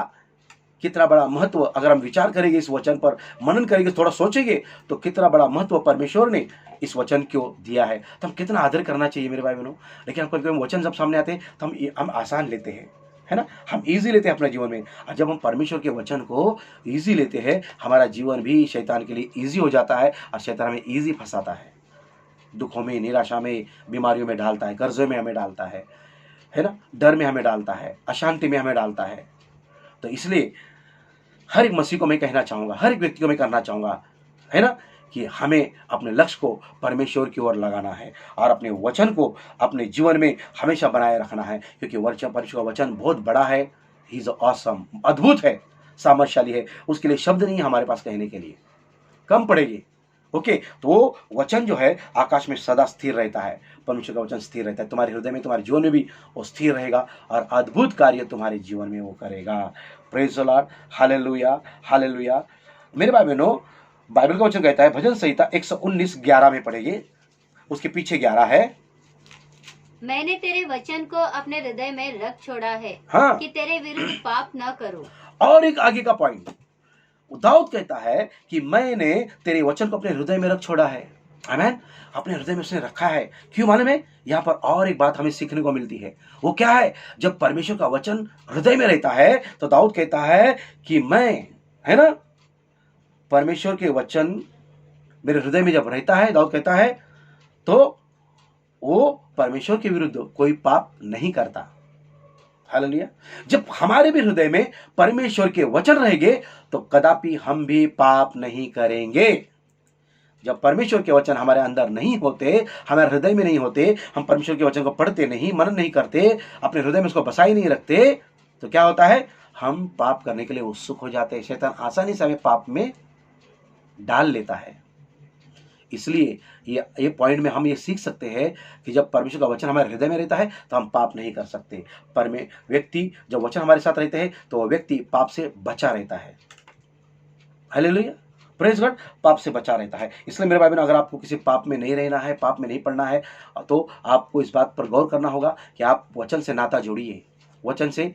कितना बड़ा महत्व, अगर हम विचार करेंगे इस वचन पर, मनन करेंगे, थोड़ा सोचेंगे, तो कितना बड़ा महत्व परमेश्वर ने इस वचन को दिया है। तो हम कितना आदर करना चाहिए मेरे भाई बहनों। लेकिन हम वचन जब सामने आते हैं तो हम आसान लेते हैं, है ना, हम इजी लेते हैं अपने जीवन में। और जब हम परमेश्वर के वचन को इजी लेते हैं, हमारा जीवन भी शैतान के लिए इजी हो जाता है, और शैतान हमें इजी फंसाता है, दुखों में, निराशा में, बीमारियों में डालता है, कर्जों में हमें डालता है ना, डर में हमें डालता है, अशांति में हमें डालता है। तो इसलिए हर एक मसीह को मैं कहना चाहूँगा, हर एक व्यक्ति को मैं करना चाहूँगा, है ना, कि हमें अपने लक्ष्य को परमेश्वर की ओर लगाना है, और अपने वचन को अपने जीवन में हमेशा बनाए रखना है, क्योंकि परमेश्वर का वचन बहुत बड़ा है। ही इज ऑसम, अद्भुत है, सामर्थशाली है। उसके लिए शब्द नहीं है हमारे पास कहने के लिए, कम पड़ेगी। ओके, तो वो वचन जो है आकाश में सदा स्थिर रहता है। परमेश्वर का वचन स्थिर रहता है, तुम्हारे हृदय में, तुम्हारे जीवन में भी वो स्थिर रहेगा, और अद्भुत कार्य तुम्हारे जीवन में वो करेगा। Praise the Lord, hallelujah, hallelujah. मेरे भाई बहनों, बाइबल का वचन कहता है, भजन संहिता 119:11 में पढ़ेंगे, उसके पीछे 11 है। मैंने तेरे वचन को अपने हृदय में रख छोड़ा है, हाँ, कि तेरे विरुद्ध पाप न करूं। और एक आगे का पॉइंट, दाऊद कहता है कि मैंने तेरे वचन को अपने हृदय में रख छोड़ा है। आमीन। अपने हृदय में उसने रखा है। क्यों मालूम है? यहाँ पर और एक बात हमें सीखने को मिलती है। वो क्या है? जब परमेश्वर का वचन हृदय में रहता है तो दाऊद कहता है कि मैं, है ना, परमेश्वर के वचन मेरे हृदय में जब रहता है, दाऊद कहता है, तो वो परमेश्वर के विरुद्ध कोई पाप नहीं करता। हालेलुया। जब हमारे भी हृदय में परमेश्वर के वचन रहेंगे तो कदापि हम भी पाप नहीं करेंगे। जब परमेश्वर के वचन हमारे अंदर नहीं होते, हमारे हृदय में नहीं होते, हम परमेश्वर के वचन को पढ़ते नहीं, मनन नहीं करते, अपने हृदय में उसको बसाई नहीं रखते, तो क्या होता है? हम पाप करने के लिए उत्सुक हो जाते हैं। शैतान आसानी से हमें पाप में डाल लेता है। इसलिए ये पॉइंट में हम ये सीख सकते हैं कि जब परमेश्वर का वचन हमारे हृदय में रहता है तो हम पाप नहीं कर सकते। व्यक्ति जब वचन हमारे साथ रहते हैं तो वह व्यक्ति पाप से बचा रहता है। हालेलुया, प्रेज गॉड, पाप से बचा रहता है। इसलिए मेरे भाई बहनों, अगर आपको किसी पाप में नहीं रहना है, पाप में नहीं पड़ना है, तो आपको इस बात पर गौर करना होगा कि आप वचन से नाता जोड़िए, वचन से,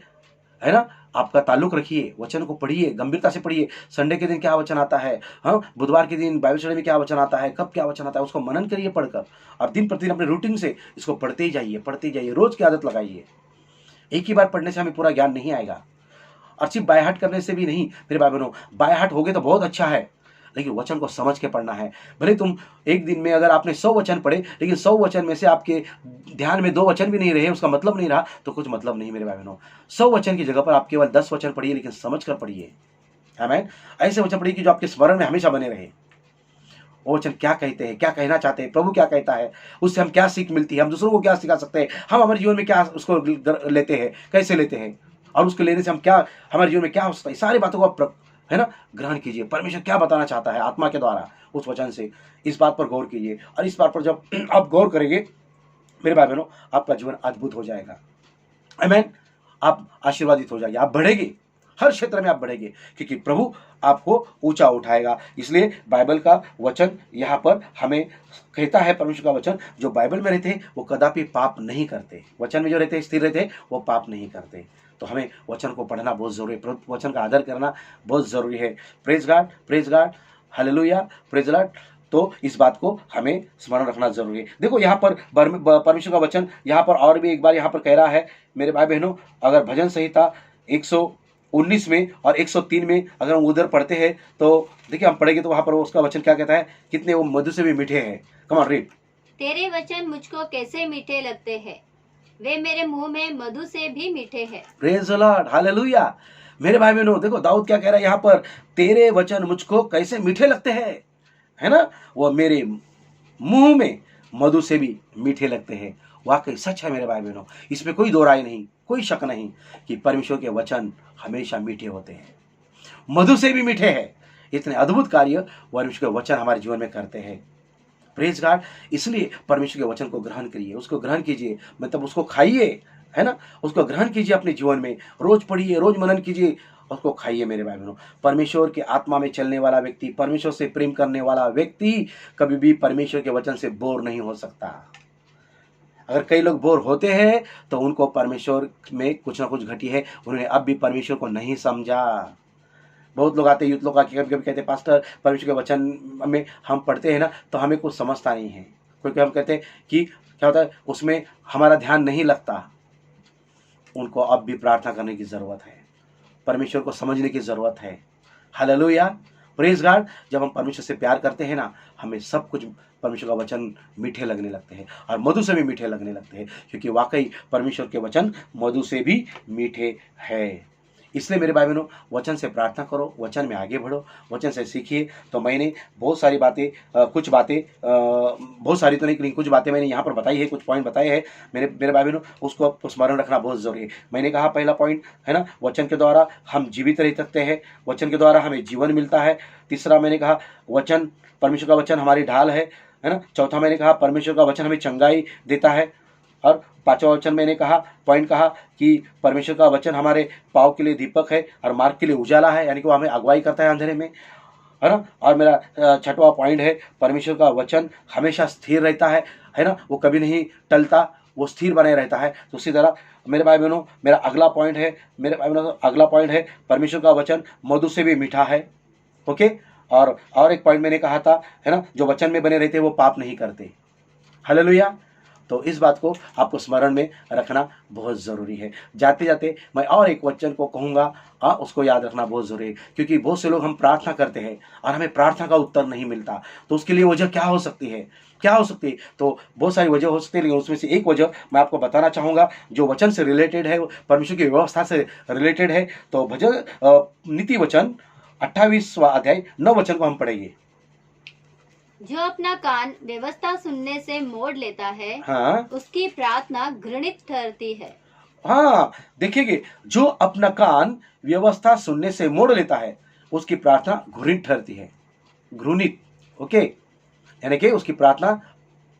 है ना, आपका ताल्लुक रखिए, वचन को पढ़िए, गंभीरता से पढ़िए। संडे के दिन क्या वचन आता है, हाँ, बुधवार के दिन बाइबल स्टडी में क्या वचन आता है, कब क्या वचन आता है, उसको मनन करिए पढ़कर, और दिन प्रतिदिन अपने रूटीन से इसको पढ़ते ही जाइए, रोज की आदत लगाइए। एक ही बार पढ़ने से हमें पूरा ज्ञान नहीं आएगा, और सिर्फ बाय हार्ट करने से भी नहीं मेरे भाई बहनों। बाय हार्ट हो गए तो बहुत अच्छा है, लेकिन वचन को समझ के पढ़ना है। भले तुम एक दिन में अगर आपने 100 वचन पढ़े, लेकिन 100 वचन में से आपके ध्यान में 2 वचन भी नहीं रहे, उसका मतलब नहीं रहा, तो कुछ मतलब नहीं मेरे भाई बहनों। 100 वचन की जगह पर आप केवल 10 वचन पढ़िए, लेकिन समझ कर पढ़िए। आमीन। ऐसे वचन पढ़िए कि जो आपके स्मरण में हमेशा बने रहे। वो वचन क्या कहते हैं, क्या कहना चाहते हैं, प्रभु क्या कहता है, उससे हम क्या सीख मिलती है, हम दूसरों को क्या सिखा सकते हैं, हम हमारे जीवन में क्या उसको लेते हैं, कैसे लेते हैं, और उसको लेने से हम क्या, हमारे जीवन में क्या हो सकता है, सारी बातों को आप, है ना, ग्रहण कीजिए। परमेश्वर क्या बताना चाहता है आत्मा के द्वारा उस वचन से, इस बात पर गौर कीजिए। और इस बात पर जब आप गौर करेंगे मेरे भाई बहनों, आपका जीवन अद्भुत हो जाएगा। आमीन। आप आशीर्वादित हो जाएंगे, आप बढ़ेंगे, हर क्षेत्र में आप बढ़ेंगे, क्योंकि प्रभु आपको ऊंचा उठाएगा। इसलिए बाइबल का वचन यहाँ पर हमें कहता है, परमेश्वर का वचन, जो बाइबल में रहते हैं वो कदापि पाप नहीं करते। वचन में जो रहते हैं, स्थिर रहते हैं, वो पाप नहीं करते। तो हमें वचन को पढ़ना बहुत जरूरी है, वचन का आदर करना बहुत जरूरी है। Praise God, hallelujah, praise Lord. तो इस बात को हमें स्मरण रखना जरूरी है। देखो यहाँ पर परमेश्वर का वचन यहाँ पर और भी एक बार यहाँ पर कह रहा है मेरे भाई बहनों, अगर भजन संहिता 119 में और 103 में अगर हम उधर पढ़ते हैं तो देखिए, हम पढ़ेंगे तो वहाँ पर उसका वचन क्या कहता है, कितने वो मधु से भी मीठे हैं। Come on read. तेरे वचन मुझको कैसे मीठे लगते हैं, वे मेरे मुंह में मधु से भी मीठे हैं। Praise the Lord, hallelujah. मेरे भाई बहनों, देखो दाऊद क्या कह रहा है यहाँ पर, तेरे वचन मुझको कैसे मीठे लगते हैं, है ना, वो मेरे मुंह में मधु से भी मीठे लगते हैं। वाकई सच है मेरे भाई बहनों, इसमें कोई दो राय नहीं, कोई शक नहीं कि परमेश्वर के वचन हमेशा मीठे होते हैं, मधु से भी मीठे हैं। इतने अद्भुत कार्य परमेश्वर के वचन हमारे जीवन में करते हैं। Praise God. इसलिए परमेश्वर के वचन को ग्रहण करिए, उसको ग्रहण कीजिए, मतलब उसको खाइए, है ना, उसको ग्रहण कीजिए अपने जीवन में, रोज पढ़िए, रोज मनन कीजिए, उसको खाइए मेरे भाई बहनों। परमेश्वर के आत्मा में चलने वाला व्यक्ति, परमेश्वर से प्रेम करने वाला व्यक्ति कभी भी परमेश्वर के वचन से बोर नहीं हो सकता। अगर कई लोग बोर होते हैं तो उनको परमेश्वर में कुछ ना कुछ घटी है, उन्होंने अब भी परमेश्वर को नहीं समझा। बहुत लोग आते हैं, यूथ लोग आके कभी कभी कहते हैं, पास्टर परमेश्वर के वचन में हम पढ़ते हैं ना तो हमें कुछ समझता नहीं है। क्योंकि हम कहते हैं कि क्या होता है, उसमें हमारा ध्यान नहीं लगता। उनको अब भी प्रार्थना करने की ज़रूरत है, परमेश्वर को समझने की ज़रूरत है। Hallelujah, praise God. जब हम परमेश्वर से प्यार करते हैं ना, हमें सब कुछ परमेश्वर का वचन मीठे लगने लगते हैं, और मधु से भी मीठे लगने लगते हैं, क्योंकि वाकई परमेश्वर के वचन मधु से भी मीठे हैं। इसलिए मेरे भाई बहनों, वचन से प्रार्थना करो, वचन में आगे बढ़ो, वचन से सीखिए। तो मैंने बहुत सारी बातें, बहुत सारी तो नहीं, लेकिन कुछ बातें मैंने यहाँ पर बताई है, कुछ पॉइंट बताए हैं मेरे भाई बहनों, उसको आपको स्मरण रखना बहुत ज़रूरी है। मैंने कहा पहला पॉइंट है ना, वचन के द्वारा हम जीवित रह सकते हैं, वचन के द्वारा हमें जीवन मिलता है। तीसरा मैंने कहा वचन, परमेश्वर का वचन हमारी ढाल है ना। चौथा मैंने कहा परमेश्वर का वचन हमें चंगाई देता है। और पांचवा वचन मैंने कहा, पॉइंट कहा कि परमेश्वर का वचन हमारे पाँव के लिए दीपक है और मार्ग के लिए उजाला है, यानी कि वो हमें अगुवाई करता है अंधेरे में, है ना। और मेरा छठवां पॉइंट है, परमेश्वर का वचन हमेशा स्थिर रहता है ना, वो कभी नहीं टलता, वो स्थिर बने रहता है। तो उसी तरह मेरे भाई बहनों, मेरा अगला पॉइंट है, मेरे भाई बहनों अगला पॉइंट है, परमेश्वर का वचन मधु से भी मीठा है। ओके, और एक पॉइंट मैंने कहा था, है ना, जो वचन में बने रहते हैं वो पाप नहीं करते। हालेलुया। तो इस बात को आपको स्मरण में रखना बहुत ज़रूरी है। जाते जाते मैं और एक वचन को कहूँगा, उसको याद रखना बहुत ज़रूरी है, क्योंकि बहुत से लोग हम प्रार्थना करते हैं और हमें प्रार्थना का उत्तर नहीं मिलता। तो उसके लिए वजह क्या हो सकती है, क्या हो सकती है? तो बहुत सारी वजह हो सकती है, लेकिन उसमें से एक वजह मैं आपको बताना चाहूँगा जो वचन से रिलेटेड है, परमेश्वर की व्यवस्था से रिलेटेड है। तो भजन नीति वचन 28वां अध्याय 9 वचन को हम पढ़ेंगे। जो अपना कान व्यवस्था सुनने से मोड़ लेता है, हाँ, उसकी प्रार्थना घृणित ठहरती है। हाँ, देखिए, जो अपना कान व्यवस्था सुनने से मोड़ लेता है उसकी प्रार्थना घृणित ठहरती है। घृणित, ओके, यानी कि उसकी प्रार्थना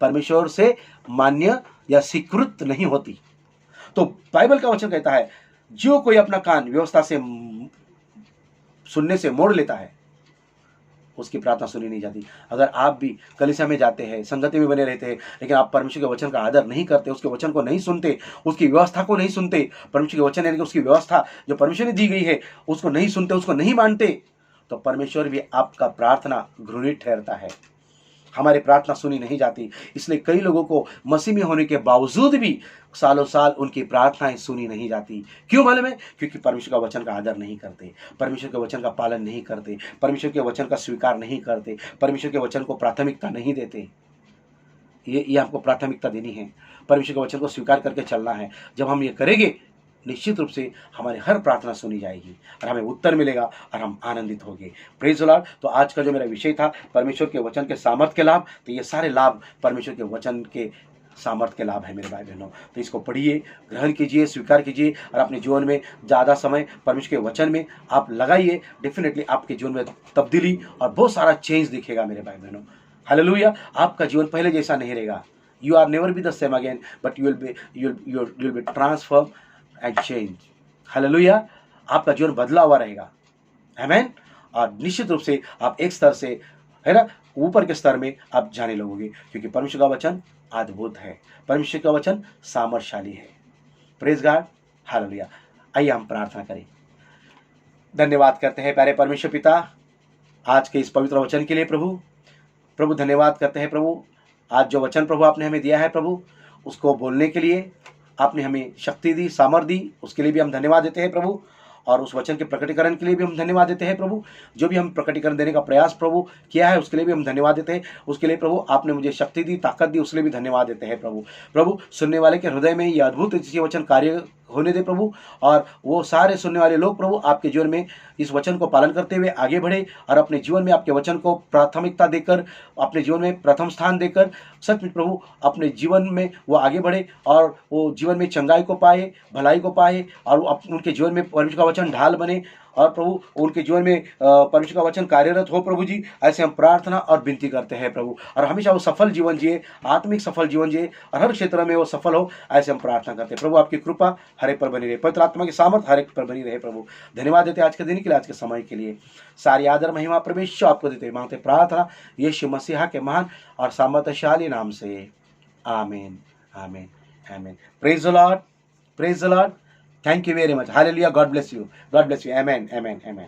परमेश्वर से मान्य या स्वीकृत नहीं होती। तो बाइबल का वचन कहता है जो कोई अपना कान व्यवस्था से सुनने से मोड़ लेता है उसकी प्रार्थना सुनी नहीं जाती। अगर आप भी कलीसिया में जाते हैं, संगति में बने रहते हैं, लेकिन आप परमेश्वर के वचन का आदर नहीं करते, उसके वचन को नहीं सुनते, उसकी व्यवस्था को नहीं सुनते, परमेश्वर के वचन यानी कि उसकी व्यवस्था जो परमेश्वर ने दी गई है उसको नहीं सुनते, उसको नहीं मानते, तो परमेश्वर भी आपका प्रार्थना घृणित ठहरता है। हमारी प्रार्थना सुनी नहीं जाती। इसलिए कई लोगों को मसीह में होने के बावजूद भी सालों साल उनकी प्रार्थनाएं सुनी नहीं जाती। क्यों मालूम है? क्योंकि परमेश्वर का वचन का आदर नहीं करते, परमेश्वर के वचन का पालन नहीं करते, परमेश्वर के वचन का स्वीकार नहीं करते, परमेश्वर के वचन को प्राथमिकता नहीं देते। ये हमको प्राथमिकता देनी है, परमेश्वर के वचन को स्वीकार करके चलना है। जब हम ये करेंगे निश्चित रूप से हमारी हर प्रार्थना सुनी जाएगी और हमें उत्तर मिलेगा और हम आनंदित होंगे। Praise the Lord. तो आज का जो मेरा विषय था परमेश्वर के वचन के सामर्थ्य के लाभ, तो ये सारे लाभ परमेश्वर के वचन के सामर्थ्य के लाभ है मेरे भाई बहनों। तो इसको पढ़िए, ग्रहण कीजिए, स्वीकार कीजिए और अपने जीवन में ज़्यादा समय परमेश्वर के वचन में आप लगाइए। डेफिनेटली आपके जीवन में तब्दीली और बहुत सारा चेंज दिखेगा मेरे भाई बहनों। हालेलुया। आपका जीवन पहले जैसा नहीं रहेगा। You are never be the same again, but you will be transform and change. Hallelujah. आपका जीवन बदला हुआ रहेगा। आमीन। और निश्चित रूप से आप एक स्तर से, है ना, ऊपर के स्तर में आप जाने लगोगे, क्योंकि परमेश्वर का वचन अद्भुत है, परमेश्वर का वचन सामर्थशाली है। Praise God. हालेलुया। आइए हम प्रार्थना करें। धन्यवाद करते हैं प्यारे परमेश्वर पिता आज के इस पवित्र वचन के लिए। प्रभु धन्यवाद करते हैं प्रभु, आज जो वचन प्रभु आपने हमें दिया है प्रभु, उसको बोलने के लिए आपने हमें शक्ति दी, सामर्थ दी, उसके लिए भी हम धन्यवाद देते हैं प्रभु। और उस वचन के प्रकटीकरण के लिए भी हम धन्यवाद देते हैं प्रभु। जो भी हम प्रकटीकरण देने का प्रयास प्रभु किया है उसके लिए भी हम धन्यवाद देते हैं। उसके लिए प्रभु आपने मुझे शक्ति दी, ताकत दी, उसके लिए भी धन्यवाद देते हैं प्रभु सुनने वाले के हृदय में ये अद्भुत वचन कार्य होने दे प्रभु, और वो सारे सुनने वाले लोग प्रभु आपके जीवन में इस वचन को पालन करते हुए आगे बढ़े और अपने जीवन में आपके वचन को प्राथमिकता देकर, अपने जीवन में प्रथम स्थान देकर सच में प्रभु अपने जीवन में वो आगे बढ़े और वो जीवन में चंगाई को पाए, भलाई को पाए, और उनके जीवन में परमेश्वर का वचन ढाल बने और प्रभु उनके जीवन में परमेश्वर का वचन कार्यरत हो प्रभु जी। ऐसे हम प्रार्थना और विनती करते हैं प्रभु, और हमेशा वो सफल जीवन जिए, आत्मिक सफल जीवन जिए, और हर क्षेत्र में वो सफल हो, ऐसे हम प्रार्थना करते हैं प्रभु। आपकी कृपा हर एक पर बनी रहे, पवित्र आत्मा की सामर्थ हर एक पर बनी रहे प्रभु। धन्यवाद देते आज के दिन के लिए, आज के समय के लिए। सारी आदर महिमा परमेश्वर आपको देते मांगते प्रार्थना यीशु मसीहा के महान और सामर्थशाली नाम से, आमीन, आमीन, आमीन। Praise the Lord, praise the Lord. Thank you very much. Hallelujah. God bless you. God bless you. Amen. Amen. Amen.